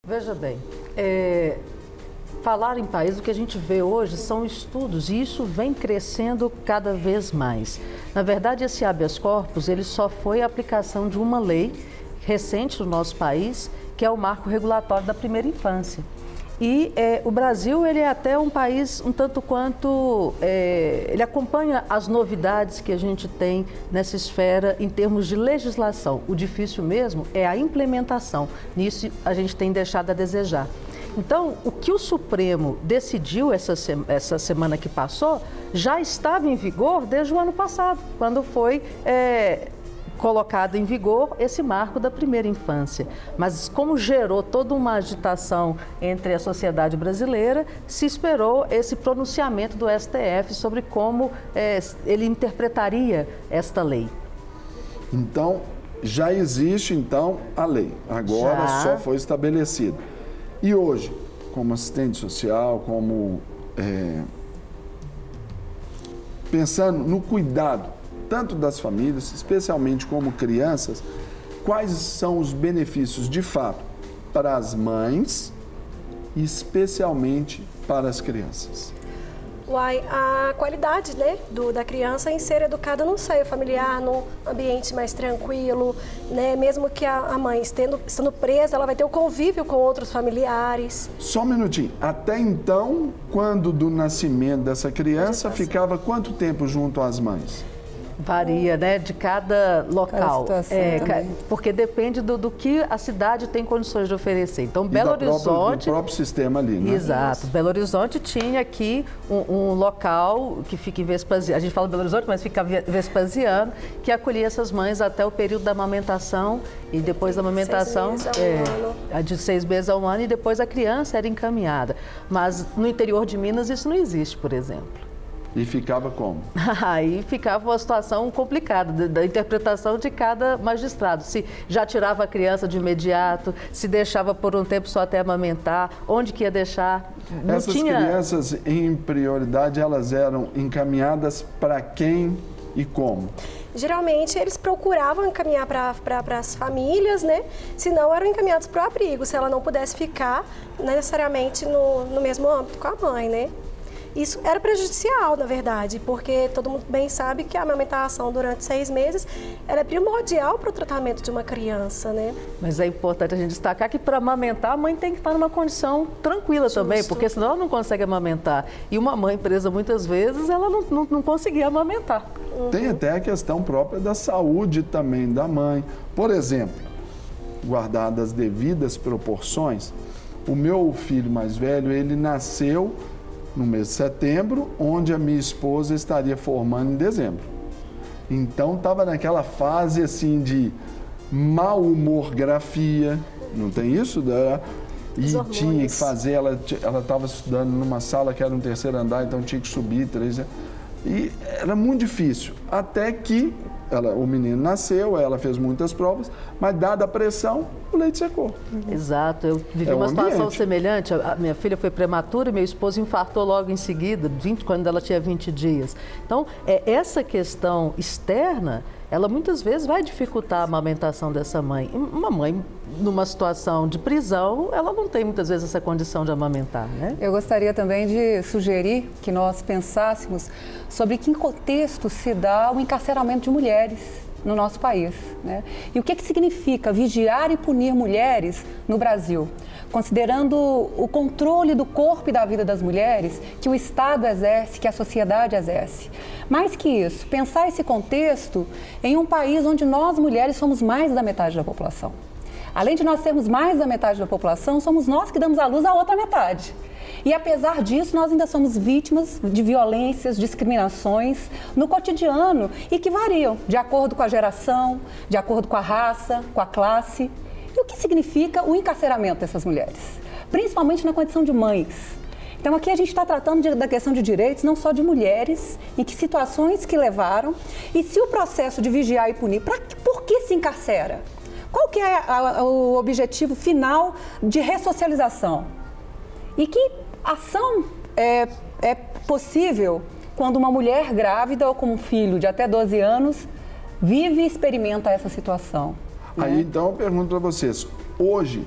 Veja bem, falar em país, o que a gente vê hoje são estudos e isso vem crescendo cada vez mais. Na verdade, esse habeas corpus, ele só foi a aplicação de uma lei recente no nosso país, que é o marco regulatório da primeira infância. E o Brasil, ele é até um país um tanto quanto, ele acompanha as novidades que a gente tem nessa esfera em termos de legislação. O difícil mesmo é a implementação. Nisso a gente tem deixado a desejar. Então, o que o Supremo decidiu essa semana que passou já estava em vigor desde o ano passado, quando foi colocado em vigor esse marco da primeira infância. Mas como gerou toda uma agitação entre a sociedade brasileira, se esperou esse pronunciamento do STF sobre como ele interpretaria esta lei. Então, já existe a lei, agora só foi estabelecida. E hoje, como assistente social, como pensando no cuidado tanto das famílias, especialmente como crianças, quais são os benefícios de fato para as mães e especialmente para as crianças? A qualidade, né, da criança em ser educada no seio familiar, num ambiente mais tranquilo, né, mesmo que a mãe estando presa, ela vai ter o convívio com outros familiares. Só um minutinho. Até então, quando do nascimento dessa criança, ficava quanto tempo junto às mães? Varia, né, de cada local, porque depende do que a cidade tem condições de oferecer. Então, Belo Horizonte... do próprio sistema ali, né? Exato. Belo Horizonte tinha aqui um local que fica em Vespasiano, a gente fala Belo Horizonte, mas fica Vespasiano, que acolhia essas mães até o período da amamentação e depois da amamentação, de 6 meses a 1 ano, e depois a criança era encaminhada. Mas no interior de Minas isso não existe, por exemplo. E ficava como? Aí ficava uma situação complicada da interpretação de cada magistrado. Se já tirava a criança de imediato, se deixava por um tempo só até amamentar, onde que ia deixar. Essas crianças, em prioridade, elas eram encaminhadas para quem e como? Geralmente eles procuravam encaminhar para as famílias, né? Se não, eram encaminhados para o abrigo, se ela não pudesse ficar necessariamente no mesmo âmbito com a mãe, né? Isso era prejudicial, na verdade, porque todo mundo bem sabe que a amamentação durante 6 meses ela é primordial para o tratamento de uma criança, né? Mas é importante a gente destacar que para amamentar a mãe tem que estar numa condição tranquila também, porque senão ela não consegue amamentar. E uma mãe presa muitas vezes, ela não conseguia amamentar. Tem até a questão própria da saúde também da mãe. Por exemplo, guardadas as devidas proporções, o meu filho mais velho, ele nasceu no mês de setembro, onde a minha esposa estaria formando em dezembro. Então, estava naquela fase, assim, de mau humorgrafia, não tem isso? E tinha que fazer, ela estava estudando numa sala que era no 3º andar, então tinha que subir 3. E era muito difícil, até que o menino nasceu, ela fez muitas provas, mas dada a pressão, o leite secou. Exato, eu vivi uma situação semelhante. A minha filha foi prematura e meu esposo infartou logo em seguida, quando ela tinha 20 dias. Então, essa questão externa, ela muitas vezes vai dificultar a amamentação dessa mãe. Uma mãe, numa situação de prisão, ela não tem muitas vezes essa condição de amamentar, né? Eu gostaria também de sugerir que nós pensássemos sobre que contexto se dá o encarceramento de mulheres no nosso país, né? E o que significa vigiar e punir mulheres no Brasil, considerando o controle do corpo e da vida das mulheres que o Estado exerce, que a sociedade exerce. Mais que isso, pensar esse contexto em um país onde nós mulheres somos mais da metade da população. Além de nós sermos mais da metade da população, somos nós que damos à luz a outra metade. E apesar disso, nós ainda somos vítimas de violências, discriminações no cotidiano e que variam de acordo com a geração, de acordo com a raça, com a classe. E o que significa o encarceramento dessas mulheres? Principalmente na condição de mães. Então aqui a gente está tratando da questão de direitos não só de mulheres, em que situações que levaram, e se o processo de vigiar e punir, por que se encarcera? Qual que é o objetivo final de ressocialização? E que ação é possível quando uma mulher grávida ou com um filho de até 12 anos vive e experimenta essa situação? Aí, então, eu pergunto para vocês, hoje,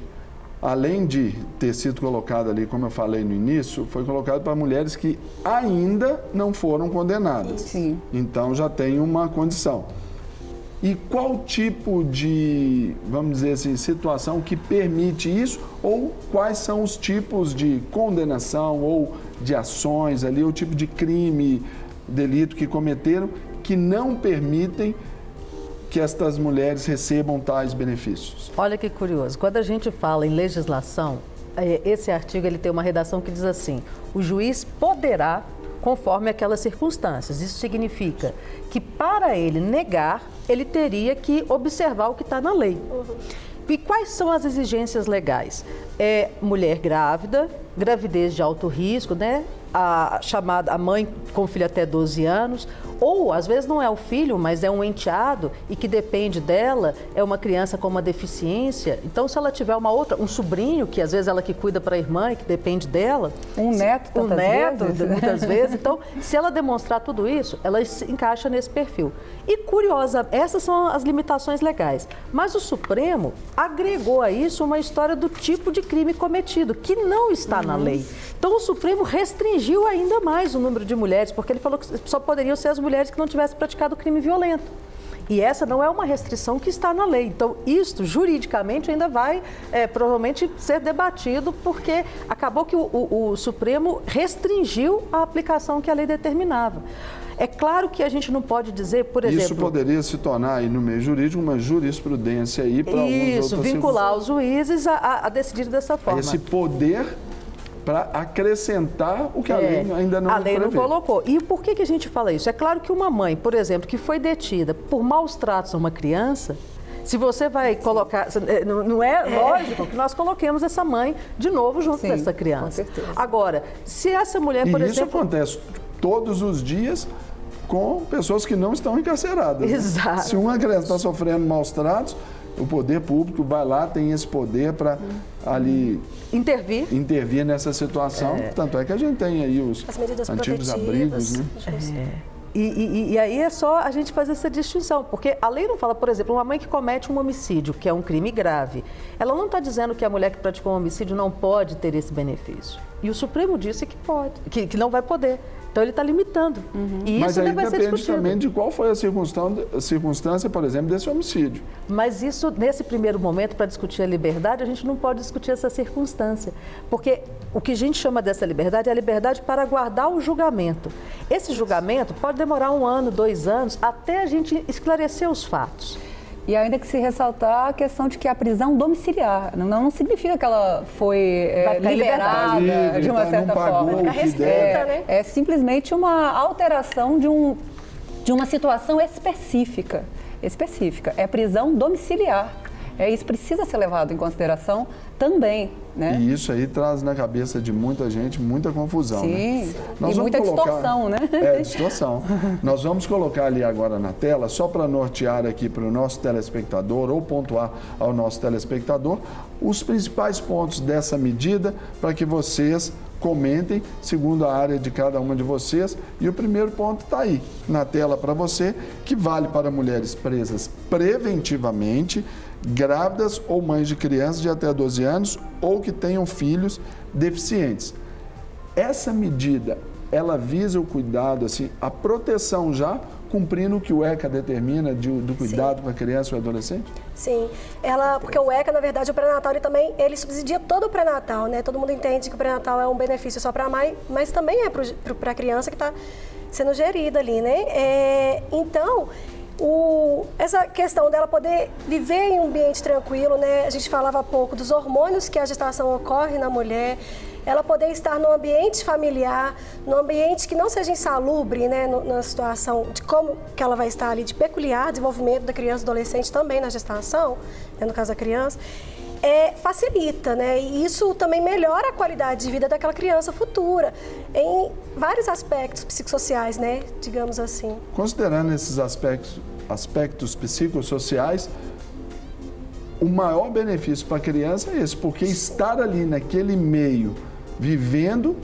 além de ter sido colocado ali, como eu falei no início, foi colocado para mulheres que ainda não foram condenadas. Sim. Então já tem uma condição. E qual tipo de, vamos dizer assim, situação que permite isso? Ou quais são os tipos de condenação ou de ações ali, o tipo de crime, delito que cometeram que não permitem que estas mulheres recebam tais benefícios? Olha que curioso, quando a gente fala em legislação, esse artigo ele tem uma redação que diz assim: o juiz poderá, conforme aquelas circunstâncias. Isso significa que para ele negar, ele teria que observar o que está na lei. E quais são as exigências legais? Mulher grávida, gravidez de alto risco, né? A mãe com filho até 12 anos, ou às vezes não é o filho, mas é um enteado e que depende dela, é uma criança com uma deficiência. Então, se ela tiver um sobrinho, que às vezes ela que cuida para a irmã e que depende dela. Um neto, muitas vezes. Então, se ela demonstrar tudo isso, ela se encaixa nesse perfil. E curiosa, essas são as limitações legais. Mas o Supremo agregou a isso uma história do tipo de crime cometido, que não está na lei. Então, o Supremo restringiu ainda mais o número de mulheres, porque ele falou que só poderiam ser as mulheres que não tivessem praticado crime violento. E essa não é uma restrição que está na lei. Então, isto, juridicamente, ainda vai provavelmente ser debatido, porque acabou que o Supremo restringiu a aplicação que a lei determinava. É claro que a gente não pode dizer, por exemplo... Isso poderia se tornar, aí, no meio jurídico, uma jurisprudência aí para alguns outros... vincular os juízes a decidir dessa forma. Esse poder para acrescentar o que a lei ainda não prevê. A lei não colocou. E por que a gente fala isso? É claro que uma mãe, por exemplo, que foi detida por maus tratos a uma criança, se você vai colocar... Não é lógico que nós coloquemos essa mãe de novo junto dessa criança. Com certeza. Agora, se essa mulher, por exemplo... isso acontece todos os dias com pessoas que não estão encarceradas. Exato. Né? Se uma criança está sofrendo maus tratos, o poder público vai lá, tem esse poder para ali... Intervir nessa situação. Tanto é que a gente tem aí os antigos abrigos, né? E aí é só a gente fazer essa distinção, porque a lei não fala, por exemplo, uma mãe que comete um homicídio, que é um crime grave, ela não está dizendo que a mulher que praticou um homicídio não pode ter esse benefício. E o Supremo disse que pode, que não vai poder. Então, ele está limitando. E mas isso aí vai ser depende discutido. também de qual foi a circunstância, por exemplo, desse homicídio. Mas isso, nesse primeiro momento, para discutir a liberdade, a gente não pode discutir essa circunstância. Porque o que a gente chama dessa liberdade é a liberdade para aguardar o julgamento. Esse julgamento pode demorar 1 ano, 2 anos, até a gente esclarecer os fatos. E ainda que se ressaltar a questão de que a prisão domiciliar não significa que ela foi liberada livre, de uma certa forma. Fica restrita, né? É simplesmente uma alteração de uma situação específica. É prisão domiciliar. Isso precisa ser levado em consideração também, né? E isso aí traz na cabeça de muita gente muita confusão. Sim, né? e muita distorção, né? Distorção. Nós vamos colocar ali agora na tela, só para nortear aqui para o nosso telespectador ou pontuar ao nosso telespectador, os principais pontos dessa medida para que vocês comentem segundo a área de cada uma de vocês. E o primeiro ponto está aí na tela para você, que vale para mulheres presas preventivamente, grávidas ou mães de crianças de até 12 anos ou que tenham filhos deficientes. Essa medida, ela visa o cuidado, assim, a proteção já, cumprindo o que o ECA determina do cuidado com a criança ou adolescente? Sim, porque o ECA, na verdade, o pré-natal, ele subsidia todo o pré-natal, né? Todo mundo entende que o pré-natal é um benefício só para a mãe, mas também é para a criança que está sendo gerida ali, né? Então, essa questão dela poder viver em um ambiente tranquilo, né? A gente falava há pouco dos hormônios que a gestação ocorre na mulher, ela poder estar num ambiente familiar, num ambiente que não seja insalubre, né? Na situação de como que ela vai estar ali, de peculiar desenvolvimento da criança e adolescente também na gestação, né? No caso da criança, facilita, né? E isso também melhora a qualidade de vida daquela criança futura, em vários aspectos psicossociais, né? Digamos assim. Considerando esses aspectos psicossociais, o maior benefício para a criança é esse, porque estar ali naquele meio, vivendo,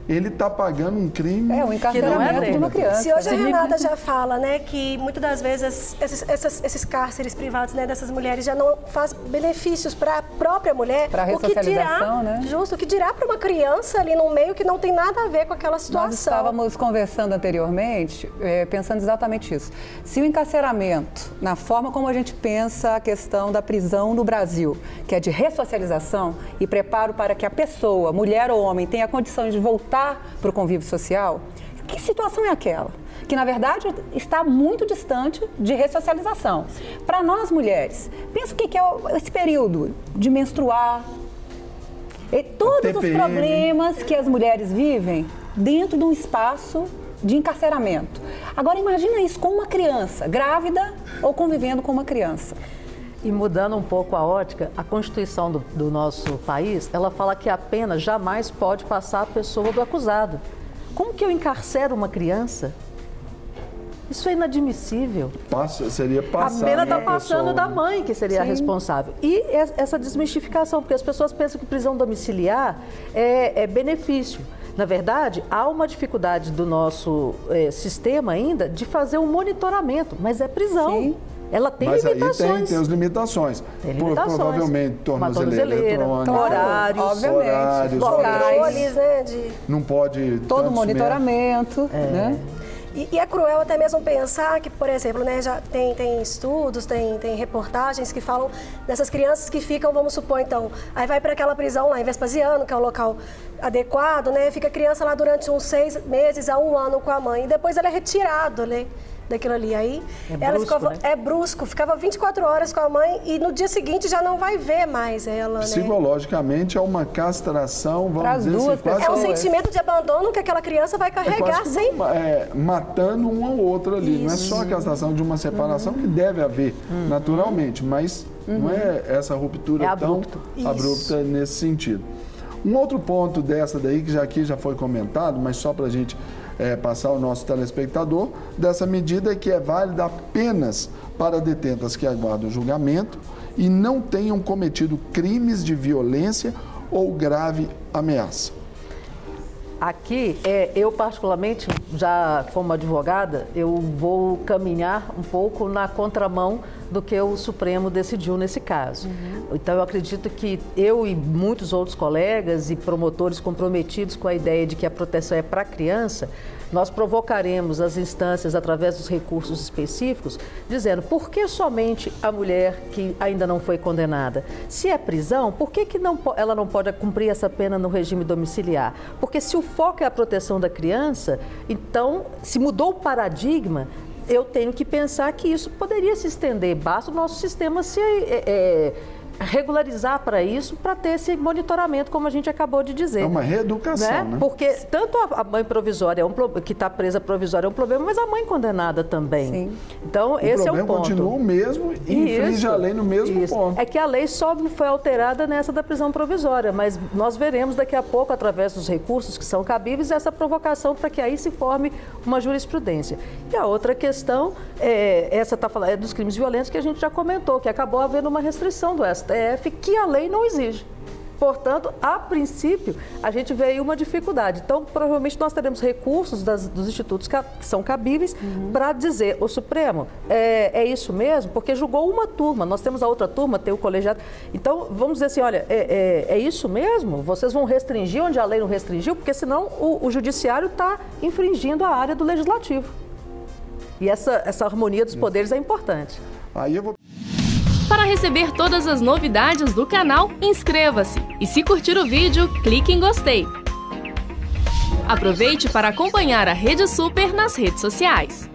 ele está pagando um crime o encarceramento de uma criança. Se hoje a Renata já fala, né, que muitas das vezes esses cárceres privados, né, dessas mulheres já não faz benefícios para a própria mulher, para a ressocialização, né? Justo, o que dirá para uma criança ali no meio que não tem nada a ver com aquela situação. Nós estávamos conversando anteriormente, pensando exatamente isso. Se o encarceramento, na forma como a gente pensa a questão da prisão no Brasil, que é de ressocialização e preparo para que a pessoa, mulher ou homem, tenha condições de voltar para o convívio social, que situação é aquela? Que, na verdade, está muito distante de ressocialização. Para nós, mulheres, pensa o que é esse período de menstruar, e todos os problemas que as mulheres vivem dentro de um espaço de encarceramento. Agora, imagina isso com uma criança, grávida ou convivendo com uma criança. E mudando um pouco a ótica, a Constituição do nosso país, ela fala que a pena jamais pode passar a pessoa do acusado. Como que eu encarcero uma criança? Isso é inadmissível. Seria passar. A pena está passando da mãe, que seria a responsável. E essa desmistificação, porque as pessoas pensam que prisão domiciliar é benefício. Na verdade, há uma dificuldade do nosso sistema ainda de fazer um monitoramento, mas é prisão. Sim. Ela tem limitações. Mas aí tem as limitações. Provavelmente, tornozeleira eletrônica, horários, locais, né, não pode... Todo monitoramento, né? E é cruel até mesmo pensar que, por exemplo, né, já tem estudos, tem reportagens que falam dessas crianças que ficam, vamos supor, então, aí vai para aquela prisão lá em Vespasiano, que é o local adequado, né? Fica a criança lá durante uns 6 meses a 1 ano com a mãe, e depois ela é retirada, né, daquilo ali. Aí ela ficava, brusco, ficava 24 horas com a mãe e no dia seguinte já não vai ver mais ela, Psicologicamente é uma castração, vamos dizer assim, quase... É um sentimento de abandono que aquela criança vai carregar sempre. Matando um ao outro ali. Isso. Não é só a castração de uma separação que deve haver naturalmente, mas não é essa ruptura tão abrupta nesse sentido. Um outro ponto dessa daí, que aqui já foi comentado, mas só para a gente passar ao nosso telespectador, dessa medida que é válida apenas para detentas que aguardam julgamento e não tenham cometido crimes de violência ou grave ameaça. Aqui, eu particularmente, já como advogada, eu vou caminhar um pouco na contramão do que o Supremo decidiu nesse caso. Então, eu acredito que eu e muitos outros colegas e promotores comprometidos com a ideia de que a proteção é para a criança, nós provocaremos as instâncias através dos recursos específicos, dizendo por que somente a mulher que ainda não foi condenada? Se é prisão, por que ela não pode cumprir essa pena no regime domiciliar? Porque se o foco é a proteção da criança, então, se mudou o paradigma, eu tenho que pensar que isso poderia se estender. Basta o nosso sistema se regularizar para isso, para ter esse monitoramento, como a gente acabou de dizer. É uma reeducação, né? Porque tanto a mãe provisória, que está presa provisória é um problema, mas a mãe condenada também. Sim. Então, esse é o ponto. O problema continua o mesmo e infringe a lei no mesmo ponto. É que a lei só foi alterada nessa da prisão provisória, mas nós veremos daqui a pouco, através dos recursos que são cabíveis, essa provocação para que aí se forme uma jurisprudência. E a outra questão, essa está falando, é dos crimes violentos que a gente já comentou, que acabou havendo uma restrição do STF que a lei não exige. Portanto, a princípio, a gente vê aí uma dificuldade. Então, provavelmente nós teremos recursos dos institutos que são cabíveis para dizer, o Supremo, é isso mesmo? Porque julgou uma turma, nós temos a outra turma, tem o colegiado. Então, vamos dizer assim, olha, é isso mesmo? Vocês vão restringir onde a lei não restringiu? Porque senão o judiciário está infringindo a área do legislativo. E essa harmonia dos poderes é importante. Aí eu vou... Para receber todas as novidades do canal, inscreva-se e se curtir o vídeo, clique em gostei. Aproveite para acompanhar a Rede Super nas redes sociais.